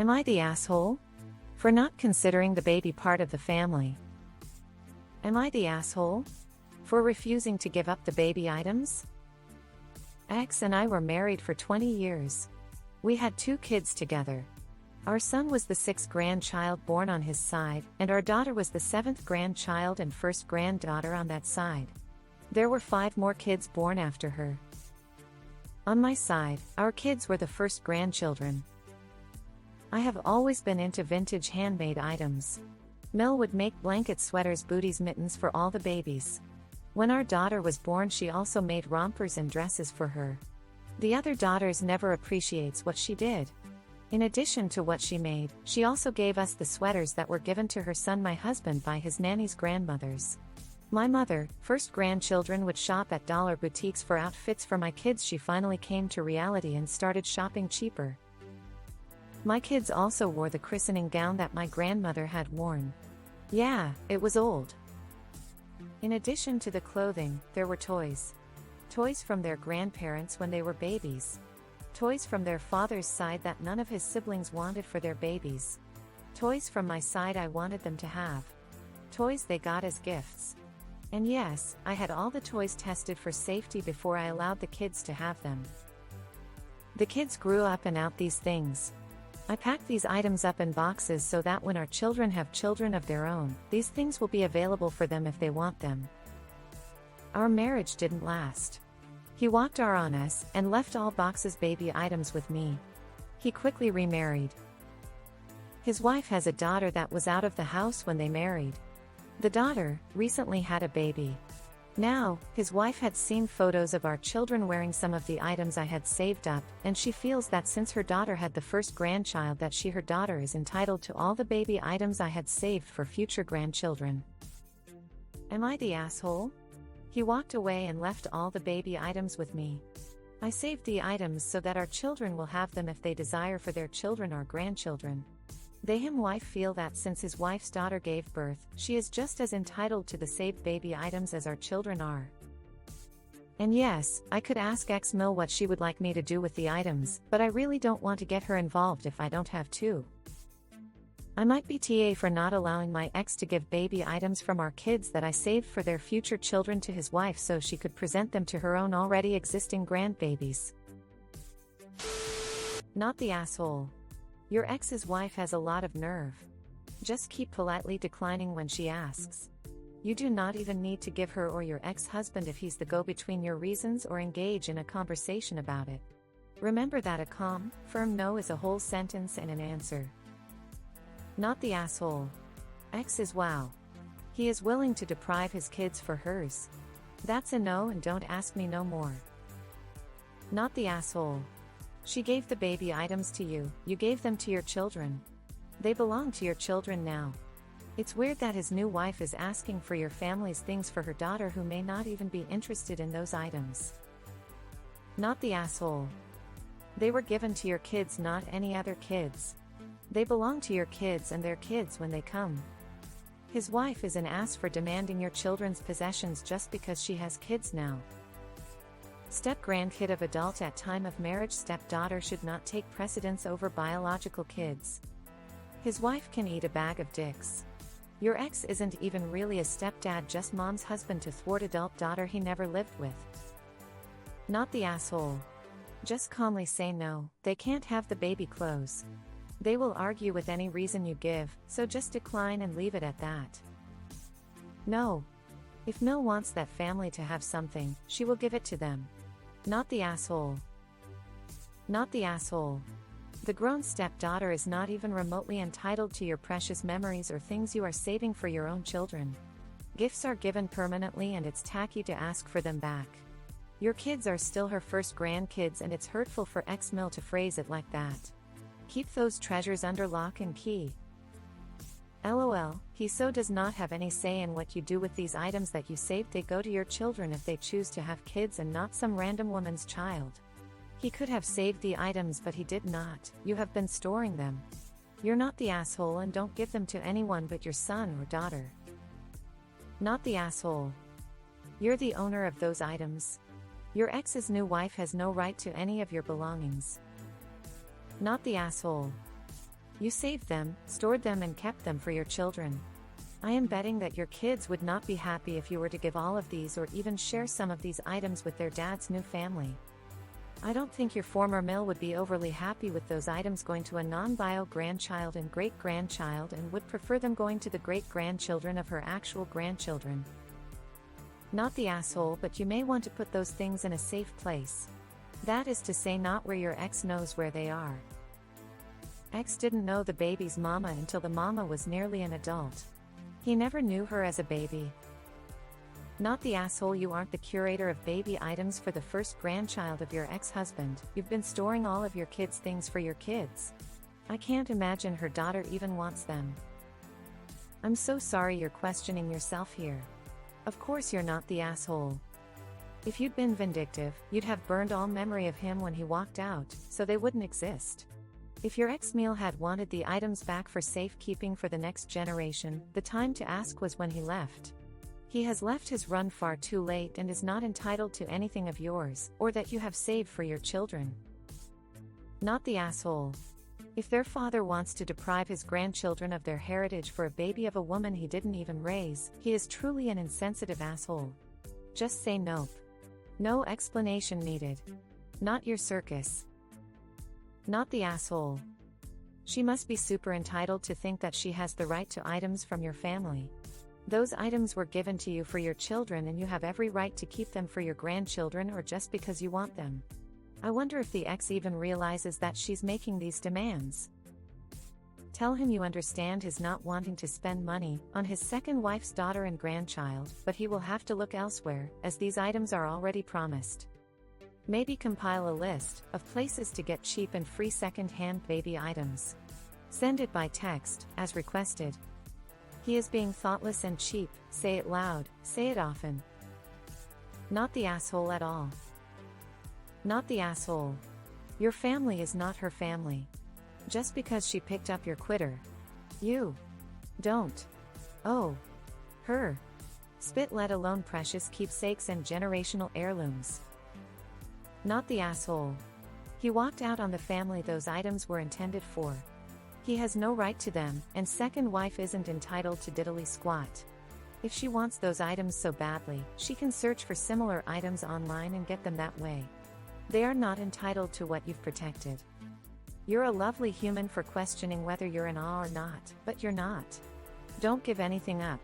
Am I the asshole? For not considering the baby part of the family. Am I the asshole? For refusing to give up the baby items? Ex and I were married for 20 years. We had 2 kids together. Our son was the 6th grandchild born on his side, and our daughter was the 7th grandchild and 1st granddaughter on that side. There were 5 more kids born after her. On my side, our kids were the first grandchildren. I have always been into vintage handmade items. Mel would make blankets, sweaters, booties, mittens for all the babies. When our daughter was born, she also made rompers and dresses for her. The other daughters never appreciates what she did. In addition to what she made, she also gave us the sweaters that were given to her son, my husband, by his nanny's grandmothers. My mother, first grandchildren, would shop at dollar boutiques for outfits for my kids. She finally came to reality and started shopping cheaper. My kids also wore the christening gown that my grandmother had worn. Yeah, it was old. In addition to the clothing, there were toys. Toys from their grandparents when they were babies. Toys from their father's side that none of his siblings wanted for their babies. Toys from my side I wanted them to have. Toys they got as gifts. And yes, I had all the toys tested for safety before I allowed the kids to have them. The kids grew up and out these things. I packed these items up in boxes so that when our children have children of their own, these things will be available for them if they want them. Our marriage didn't last. He walked out on us and left all boxes baby items with me. He quickly remarried. His wife has a daughter that was out of the house when they married. The daughter recently had a baby. Now, his wife had seen photos of our children wearing some of the items I had saved up, and she feels that since her daughter had the first grandchild that her daughter is entitled to all the baby items I had saved for future grandchildren. Am I the asshole? He walked away and left all the baby items with me. I saved the items so that our children will have them if they desire for their children or grandchildren. Him wife feel that since his wife's daughter gave birth, she is just as entitled to the saved baby items as our children are. And yes, I could ask ex Mill what she would like me to do with the items, but I really don't want to get her involved if I don't have to. I might be TA for not allowing my ex to give baby items from our kids that I saved for their future children to his wife so she could present them to her own already existing grandbabies. Not the asshole. Your ex's wife has a lot of nerve. Just keep politely declining when she asks. You do not even need to give her or your ex-husband if he's the go-between your reasons or engage in a conversation about it. Remember that a calm, firm no is a whole sentence and an answer. Not the asshole. Ex is wow. He is willing to deprive his kids for hers. That's a no and don't ask me no more. Not the asshole. She gave the baby items to you, you gave them to your children. They belong to your children now. It's weird that his new wife is asking for your family's things for her daughter who may not even be interested in those items. Not the asshole. They were given to your kids, not any other kids. They belong to your kids and their kids when they come. His wife is an ass for demanding your children's possessions just because she has kids now. Step-grandkid of adult at time of marriage. Stepdaughter should not take precedence over biological kids. His wife can eat a bag of dicks. Your ex isn't even really a stepdad, just mom's husband to thwart adult daughter he never lived with. Not the asshole. Just calmly say no, they can't have the baby clothes. They will argue with any reason you give, so just decline and leave it at that. No. If Mill wants that family to have something, she will give it to them. Not the asshole. Not the asshole. The grown stepdaughter is not even remotely entitled to your precious memories or things you are saving for your own children. Gifts are given permanently and it's tacky to ask for them back. Your kids are still her first grandkids and it's hurtful for ex-Mill to phrase it like that. Keep those treasures under lock and key. LOL, he so does not have any say in what you do with these items that you saved. They go to your children if they choose to have kids and not some random woman's child. He could have saved the items but he did not. You have been storing them. You're not the asshole and don't give them to anyone but your son or daughter. Not the asshole. You're the owner of those items. Your ex's new wife has no right to any of your belongings. Not the asshole. You saved them, stored them and kept them for your children. I am betting that your kids would not be happy if you were to give all of these or even share some of these items with their dad's new family. I don't think your former mill would be overly happy with those items going to a non-bio grandchild and great-grandchild and would prefer them going to the great-grandchildren of her actual grandchildren. Not the asshole, but you may want to put those things in a safe place. That is to say, not where your ex knows where they are. Ex didn't know the baby's mama until the mama was nearly an adult. He never knew her as a baby. Not the asshole, you aren't the curator of baby items for the first grandchild of your ex-husband, you've been storing all of your kids' things for your kids. I can't imagine her daughter even wants them. I'm so sorry you're questioning yourself here. Of course you're not the asshole. If you'd been vindictive, you'd have burned all memory of him when he walked out, so they wouldn't exist. If your ex-meal had wanted the items back for safekeeping for the next generation, the time to ask was when he left. He has left his run far too late and is not entitled to anything of yours, or that you have saved for your children. Not the asshole. If their father wants to deprive his grandchildren of their heritage for a baby of a woman he didn't even raise, he is truly an insensitive asshole. Just say nope. No explanation needed. Not your circus. Not the asshole. She must be super entitled to think that she has the right to items from your family. Those items were given to you for your children and you have every right to keep them for your grandchildren or just because you want them. I wonder if the ex even realizes that she's making these demands. Tell him you understand his not wanting to spend money on his second wife's daughter and grandchild, but he will have to look elsewhere, as these items are already promised. Maybe compile a list of places to get cheap and free second-hand baby items. Send it by text, as requested. He is being thoughtless and cheap, say it loud, say it often. Not the asshole at all. Not the asshole. Your family is not her family. Just because she picked up your quitter. You don't owe her spit, let alone precious keepsakes and generational heirlooms. Not the asshole. He walked out on the family those items were intended for. He has no right to them, and second wife isn't entitled to diddly squat. If she wants those items so badly, she can search for similar items online and get them that way. They are not entitled to what you've protected. You're a lovely human for questioning whether you're in awe or not, but you're not. Don't give anything up.